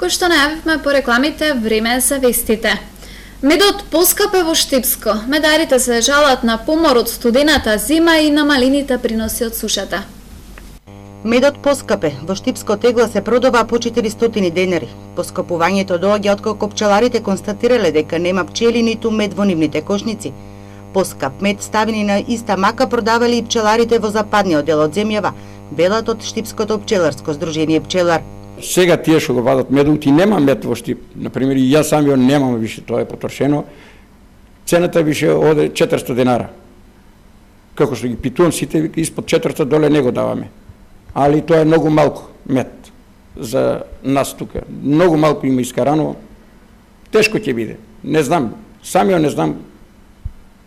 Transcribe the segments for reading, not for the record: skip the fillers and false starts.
кој што најавивме по рекламите, време е за вестите. Медот поскапе во Штипско. Медарите се жалат на помор од студената зима и на малините приноси од сушата. Медот поскапе. Во Штипско тегла се продава по 400 денари. Поскапувањето доаѓа откако пчеларите констатирале дека нема пчели ниту мед во нивните кошници. Поскап мед ставени на иста мака продавали и пчеларите во западниот дел од земјава, велат од Штипското пчеларско здружение Пчелар. Сега тие што го вадат медот и нема мед во Штип. Например, и јас самиот немам више, тоа е потрошено. Цената више оде 400 денара. Како што ги питувам сите, испод 400 доле не го даваме. Али тоа е многу малку мед за нас тука. Многу малку има искарано. Тешко ќе биде. Не знам, самиот не знам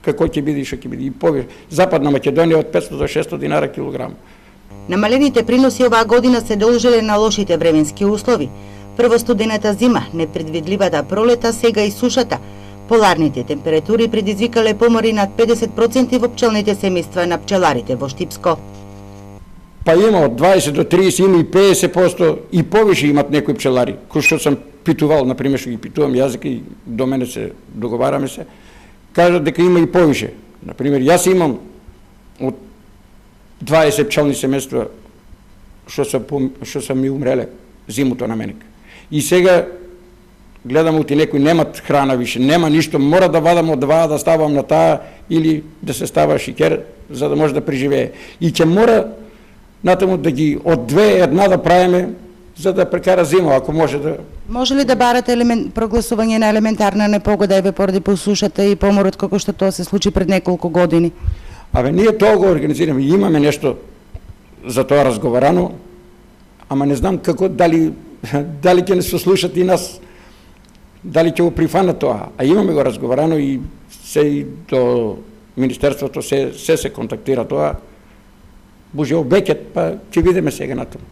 како ќе биде и што ќе биде. И повеќе. Западна Македонија од 500 до 600 динара килограм. Намалените приноси оваа година се должеле на лошите временски услови. Прво студената зима, непредвидливата пролета, сега и сушата. Поларните температури предизвикале помори над 50% во пчелните семејства на пчеларите во Штипско. Па има од 20 до 30, има и 50% и повише имат некои пчелари, кои што сам питувал, например, што ги питувам јазика и до мене се договараме се, кажат дека има и повише. Например, јас имам од 20 пчелни семејства што са ми умреле зимото на мене. И сега гледам оти некои немат храна више, нема ништо, мора да вадам од два, да ставам на таа или да се става шикер за да може да преживее. И ќе мора натаму да ги од две една да правиме за да прекара зима, ако може да. Може ли да барате прогласување на елементарна непогода еве поради посушата и поморот како што тоа се случи пред неколку години? Абе, ние тоа го организираме, имаме нешто за тоа разговарано, ама не знам како, дали ќе не се слушат и нас, дали ќе го прифанат тоа. А имаме го разговарано и се и до Министерството се контактира тоа. Боже, обеќат, па ќе видиме сега на тоа.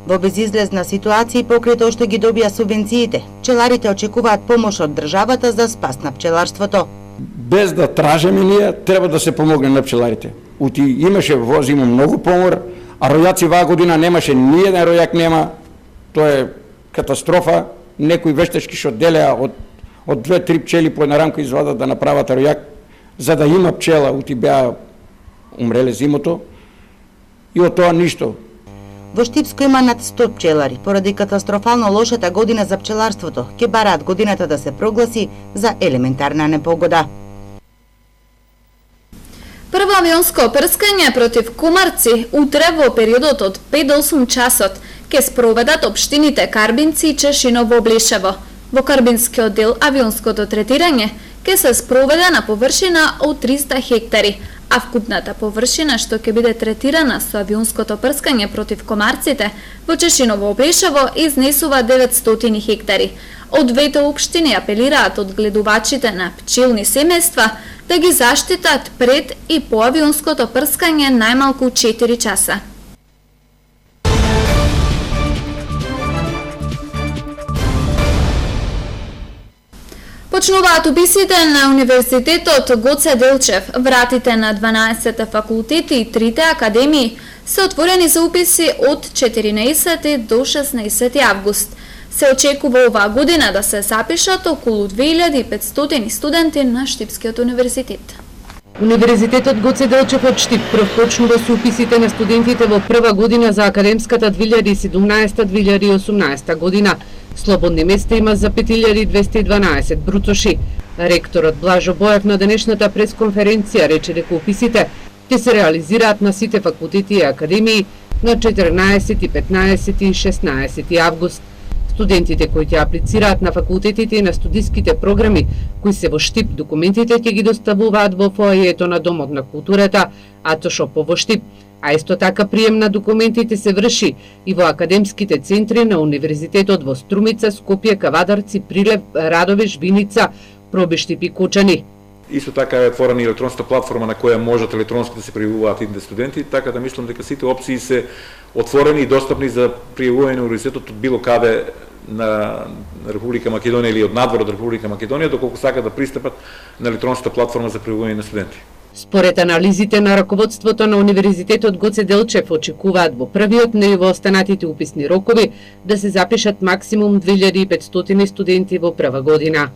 Во безизлезна ситуација покрај тоа што ги добија субвенциите, пчеларите очекуваат помош од државата за спас на пчеларството. Без да тражеме ние, треба да се помогне на пчеларите. Ути имаше во зима многу помор, а ројаци ваа година немаше, ни еден ројак нема. Тоа е катастрофа. Некои вештачки што делеа од 2-3 пчели по една рамка извадат да направат ројак, за да има пчела, ути беа умреле зимото. И од тоа ништо. Во Штипско има над 100 пчелари. Поради катастрофално лошата година за пчеларството, ќе бараат годината да се прогласи за елементарна непогода. Прво авионско прскање против комарци утре во периодот од 5 до 8 часот ќе спроведат општините Карбинци и Чешино во Блишево. Во Карбинскиот дел авионското третирање ќе се спроведе на површина од 300 хектари, а вкупната површина што ќе биде третирана со авионското прскање против комарците во Чешиново Блишево изнесува 900 хектари. Од двете општини апелираат одгледувачите на пчелни семејства да ги заштитат пред и по авионското прскање најмалку 4 часа. Почнуваат уписите на Универзитетот Гоце Делчев. Вратите на 12 факултети и 3 академии се отворени за уписи од 14 до 16 август. Се очекува оваа година да се запишат околу 2500 студенти на Штипскиот универзитет. Универзитетот Гоце Делчев од Штип прв почнува со уписите на студентите во прва година за академската 2017-2018 година. Слободни места има за 5212 брутоши. Ректорот Блажо Боев на денешната пресконференција рече дека уписите ќе се реализираат на сите факултети и академии на 14, 15 и 16 август. Студентите кои ќе аплицираат на факултетите и на студиските програми кои се во Штип, документите ќе ги доставуваат во фоајето на Домот на културата, Атошопо во Штип. А исто така прием на документите се врши и во академските центри на Универзитетот во Струмица, Скопје, Кавадарци, Прилеп, Радовиш, Виница, Пробиштип и Кучани. Исто така е отворена и електронска платформа на која можат електронски да се пријавуваат идните студенти, така да мислам дека сите опции се отворени и достапни за пријавување на универзитетот од било каде на Република Македонија или од надвор од Република Македонија, доколку сакат да пристапат на електронската платформа за пријавување на студенти. Според анализите на раководството на Универзитетот Гоце Делчев очекуваат во првиот и во останатите уписни рокови да се запишат максимум 2500 студенти во прва година.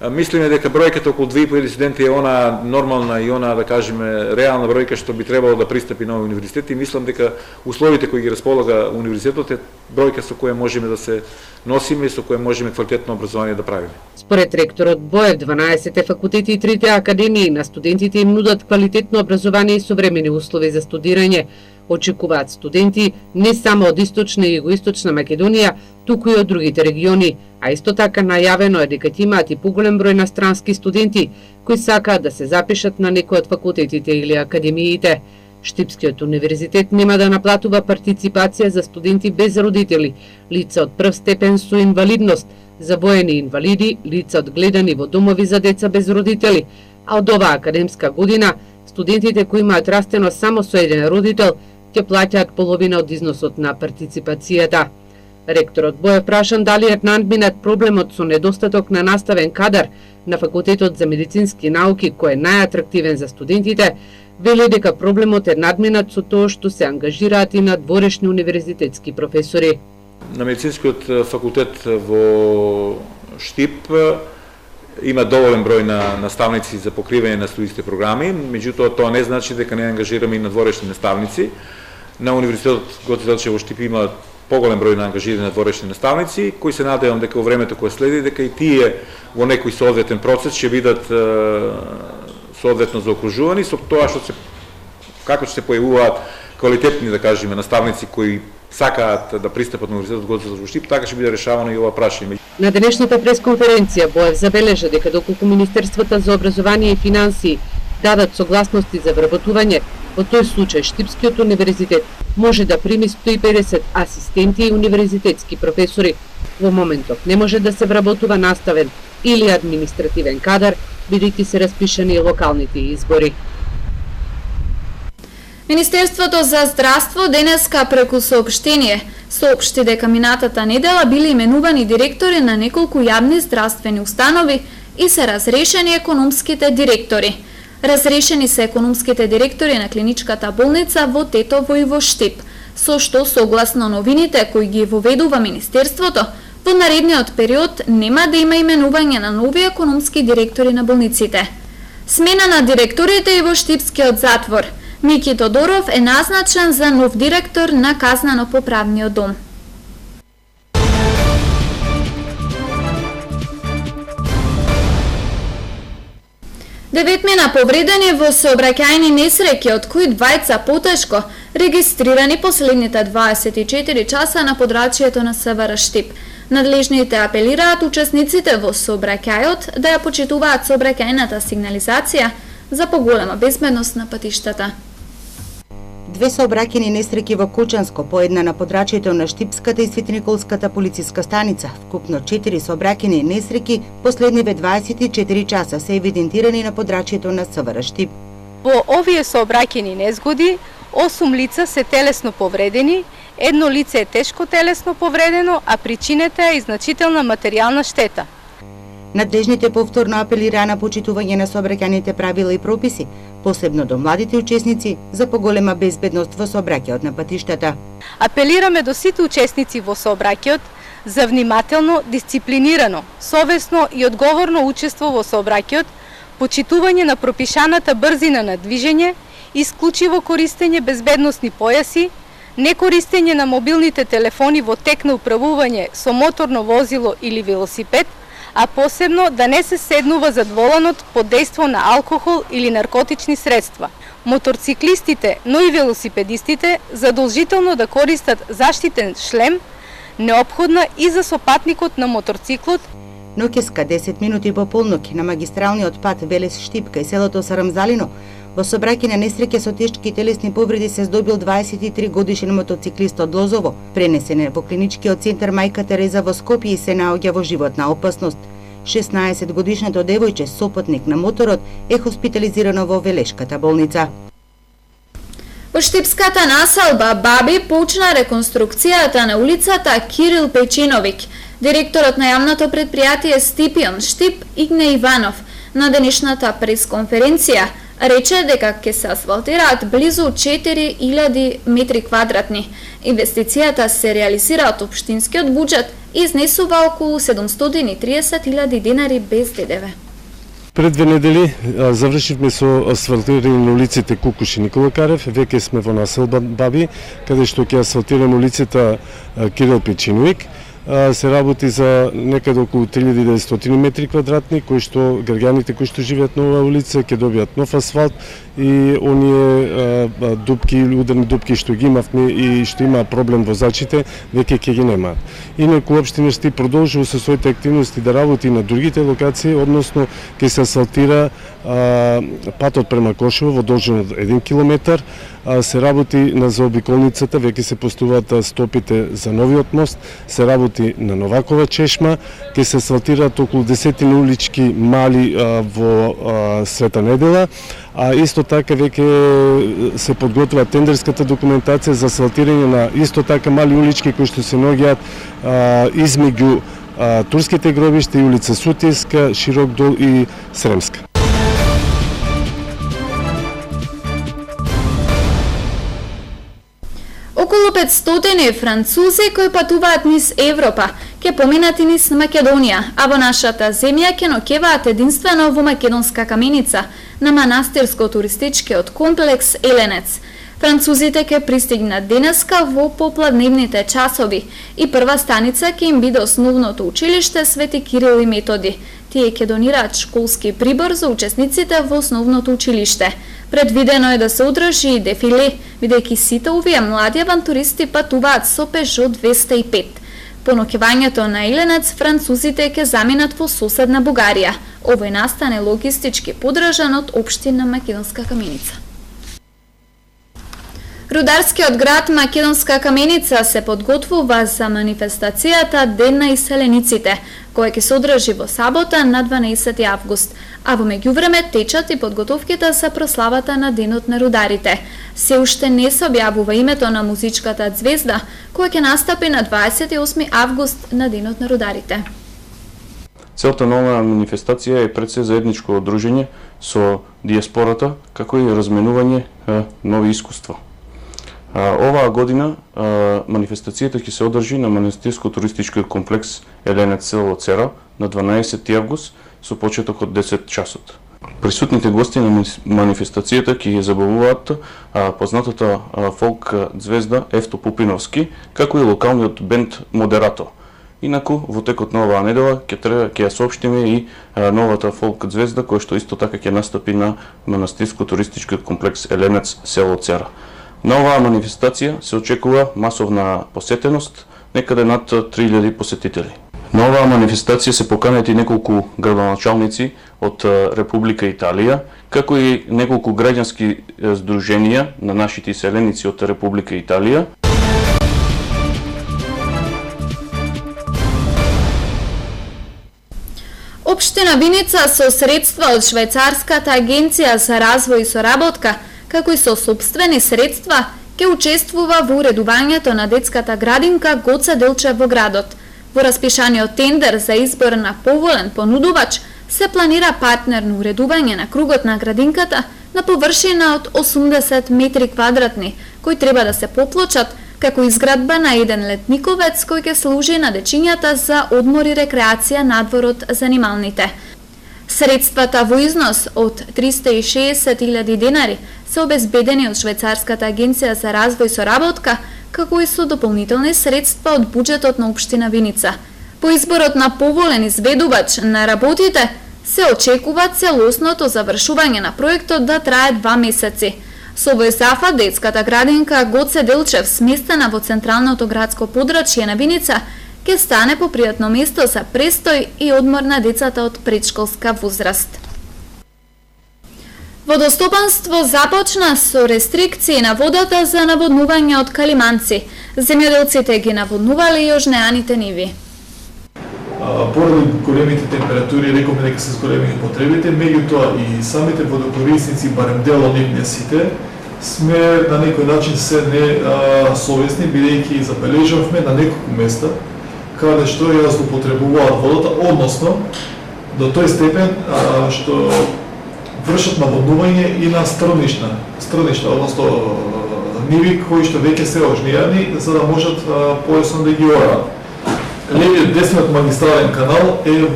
Мислиме дека бројката околу 2500 студенти е она нормална и она, да кажеме, реална бројка што би требало да пристапи на универзитет и мислам дека условите кои ги располага универзитетот е бројка со која можеме да се носиме и со која можеме квалитетно образование да правиме. Според ректорот Боев, 12 факултети и 3 академии на студентите им нудат квалитетно образование и современи услови за студирање. Очекуваат студенти не само од Источна и Југоисточна Македонија, туку и од другите региони, а исто така најавено е дека ќе имаат и поголем број инострански студенти кои сакаат да се запишат на некој од факултетите или академиите. Штипскиот универзитет нема да наплатува партиципација за студенти без родители, лица од прв степен со инвалидност, за воени инвалиди, лица одгледани во домови за деца без родители, а од оваа академска година студентите кои имаат растено само со еден родител ќе плаќаат половина од износот на партиципацијата. Ректорот Боев прашан дали е надминат проблемот со недостаток на наставен кадар на Факултетот за медицински науки, кој е најатрактивен за студентите, вели дека проблемот е надминат со тоа што се ангажираат и надворешни универзитетски професори. На медицинскиот факултет во Штип има доволен број на наставници за покривање на студijските програми, меѓутоа тоа не значи дека не ангажираме и надворешни наставници. На Универзитетот Гоце Делчев во Штип има поголем број на ангажирани надворешни наставници, кои се надевам дека во времето кое следи, дека и тие во некој соодветен процес ќе бидат соодветно заокружувани со тоа што се како ќе се појавуваат квалитетни, да кажеме, наставници кои сакаат да пристапат на Универзитетот Гоце Делчев во Штип, така ќе биде решавано и ова прашање. На денешната пресконференција Боев забележа дека доколку Министерството за образование и финансии дадат согласности за вработување, во тој случај Штипскиот универзитет може да прими 150 асистенти и универзитетски професори. Во моментот не може да се вработува наставен или административен кадар, бидејќи се распишани локалните избори. Министерството за здравство денеска преку соопштение соопшти дека минатата недела били именувани директори на неколку јавни здравствени установи и се разрешени економските директори. Разрешени се економските директори на клиничката болница во Тетово и во Штип, со што согласно новините кои ги воведува Министерството, во наредниот период нема да има именување на нови економски директори на болниците. Смена на директорите и во Штипскиот затвор. Мики Тодоров е назначен за нов директор на Казнено-поправниот дом. Деветмина повредени во сообраќајни несреќи, од кои двајца потешко, регистрирани последните 24 часа на подрачјето на СВР Штип. Надлежните апелираат учесниците во сообраќајот да ја почитуваат сообраќајната сигнализација за поголема безбедност на патиштата. Две сообраќајни несреќи во Кучанско, по една на подрачјето на Штипската и Светиниколската полициска станица. Вкупно 4 сообраќајни несреќи последниве 24 часа се евидентирани на подрачјето на СВР Штип. Во овие сообраќајни незгоди 8 лица се телесно повредени, едно лице е тешко телесно повредено, а причината е и значителна материјална штета. Надлежните повторно апелираа на почитување на сообраќајните правила и прописи, посебно до младите учесници, за поголема безбедност во сообраќајот на патиштата. Апелираме до сите учесници во сообраќајот за внимателно, дисциплинирано, совесно и одговорно учество во сообраќајот, почитување на пропишаната брзина на движење, исклучиво користење безбедносни појаси, некористење на мобилните телефони во тек на управување со моторно возило или велосипед, а посебно да не се седнува зад воланот под дејство на алкохол или наркотични средства. Моторциклистите, но и велосипедистите задолжително да користат заштитен шлем, неопходна и за сопатникот на моторциклот. Ноќеска 10 минути по полноќ на магистралниот пат Велес-Штип кај селото Сарамзалино, во сообраќајна несреќа со тешки телесни повреди се здобил 23 годишен мотоциклист од Лозово. Пренесен е во клиничкиот центар Мајка Тереза во Скопје и се наоѓа во животна опасност. 16 годишното девојче, сопатник на моторот, е хоспитализирано во Велешката болница. Во Штипската населба Баби почна реконструкцијата на улицата Кирил Печиновик. Директорот на јавното предпријатие Стипион Штип Игне Иванов на денешната пресконференција Рече дека ќе се асфалтираат близу 4000 метри квадратни. Инвестицијата се реализира од општинскиот буџет и изнесува околу 730.000 денари без ДДВ. Пред 2 недели завршивме со асфалтирање на улиците Кукуш и Никола Карев. Веќе сме во населба Баби, каде што ќе асфалтираме улицата Кирил Печиновик. Се работи за некаде околу 3900 метри квадратни, кои што граѓаните кои што живеат на оваа улица ќе добијат нов асфалт и оние дупки, ударни дупки што ги имавме и што има проблем возачите, веќе ќе ги немаат. Инаку општина Штип продолжува со своите активности да работи на другите локации, односно ќе се асфалтира патот према Кошево во должина од 1 километар, се работи на заобиколницата, веќе се постуваат стопите за новиот мост, се работи на Новакова чешма, ќе се асфалтираат околу 10 улички мали во Света Недела, а исто така веќе се подготвува тендерската документација за асфалтирање на исто така мали улички кои што се наоѓаат измеѓу турските гробишта и улица Сутиевска, Широк дол и Сремска. Околу 500 французи кои патуваат низ Европа ќе поминат и низ Македонија, а во нашата земја ќе ноќеваат единствено во Македонска каменица на манастирско-туристичкиот комплекс Еленец. Французите ќе пристигнат денеска во поплавневните часови и прва станица ќе им биде основното училиште Свети Кирил и Методи. Тие ќе донираат школски прибор за учесниците во основното училиште. Предвидено е да се одржи и дефиле, бидејќи сите овие млади авантуристи патуваат со Пежо 205. По ноќевањето на Еленец, французите ќе заминат во соседна Бугарија. Овој настан е логистички подржан од општина Македонска каменица. Рударскиот град Македонска каменица се подготвува за манифестацијата Ден на иселениците, која ќе се одржи во сабота на 12 август, а во меѓувреме течат и подготовките за прославата на Денот на рударите. Се уште не се објавува името на музичката звезда, која ќе настапи на 28 август на Денот на рударите. Целта на оваа манифестација е пред се заедничко одружење со диаспората, како и разменување нови искуства. Оваа година манифестацијата ќе се одржи на манастирско-туристичкиот комплекс Еленец село Цера на 12 август со почеток од 10 часот. Присутните гости на манифестацијата ќе ја забавуваат познатата фолк звезда Евто Пупиновски, како и локалниот бенд Модерато. Инаку, во текот на оваа недела ќе ја соопштиме и новата фолк звезда, која што исто така ќе настапи на манастирско-туристичкиот комплекс Еленец село Цера. На оваа манифестација се очекува масовна посетеност, некаде над 3000 посетители. На оваа манифестација се поканети неколку градоначалници од Република Италија, како и неколку граѓански здруженија на нашите иселеници од Република Италија. Општина Виница со средства од Швајцарската агенција за развој и соработка, како и со сопствени средства, ќе учествува во уредувањето на детската градинка Гоце Делчев во градот. Во распишаниот тендер за избор на поволен понудувач се планира партнерно уредување на кругот на градинката на површина од 80 метри квадратни, кои треба да се поплочат, како изградба на еден летниковец кој ќе служи на дечињата за одмор и рекреација надвор од занималните. Средствата во износ од 360.000 денари се обезбедени од Швајцарската агенција за развој и соработка, како и со дополнителни средства од буџетот на општина Виница. По изборот на поволен изведувач на работите се очекува целосното завршување на проектот да трае 2 месеци. Со овој зафат детската градинка Гоце Делчев, сместена во централното градско подрачје на Виница, ќе стане попријатно место за престој и одмор на децата од предшколска возраст. Водостопанство започна со рестрикции на водата за наводнување од калиманци. Земјоделците ги наводнувале јожнеаните ниви. Поради големите температури, рековме дека се зголемени потребите, меѓутоа и самите водокорисници, барем дел од нив, не сите, сме на некој начин се несовесни, бидејќи забележавме на неколку места каде што ја злоупотребуваат водата, односно до тој степен што вршат наводнување и на стрнишна, односно ниви кои што веќе се ожнijani, за да можат појасно да ги ораат. Левиот десниот магистрален канал е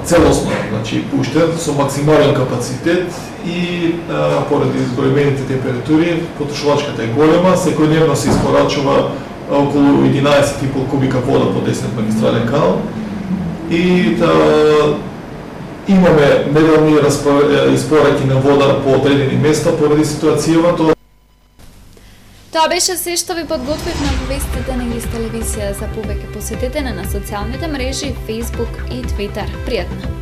целосно, значи пуштен со максимален капацитет и поради изголемените температури потрошувачката е голема, секојдневно се испорачува околу 11,5 кубика вода по десниот магистрален канал и имаме неделни испораки на вода по одредени места поради ситуацијава. Тоа беше се што ви подготвивме во вестите на Инглис телевизија. За повеќе посетете на социјалните мрежи Facebook и Twitter. Пријатно!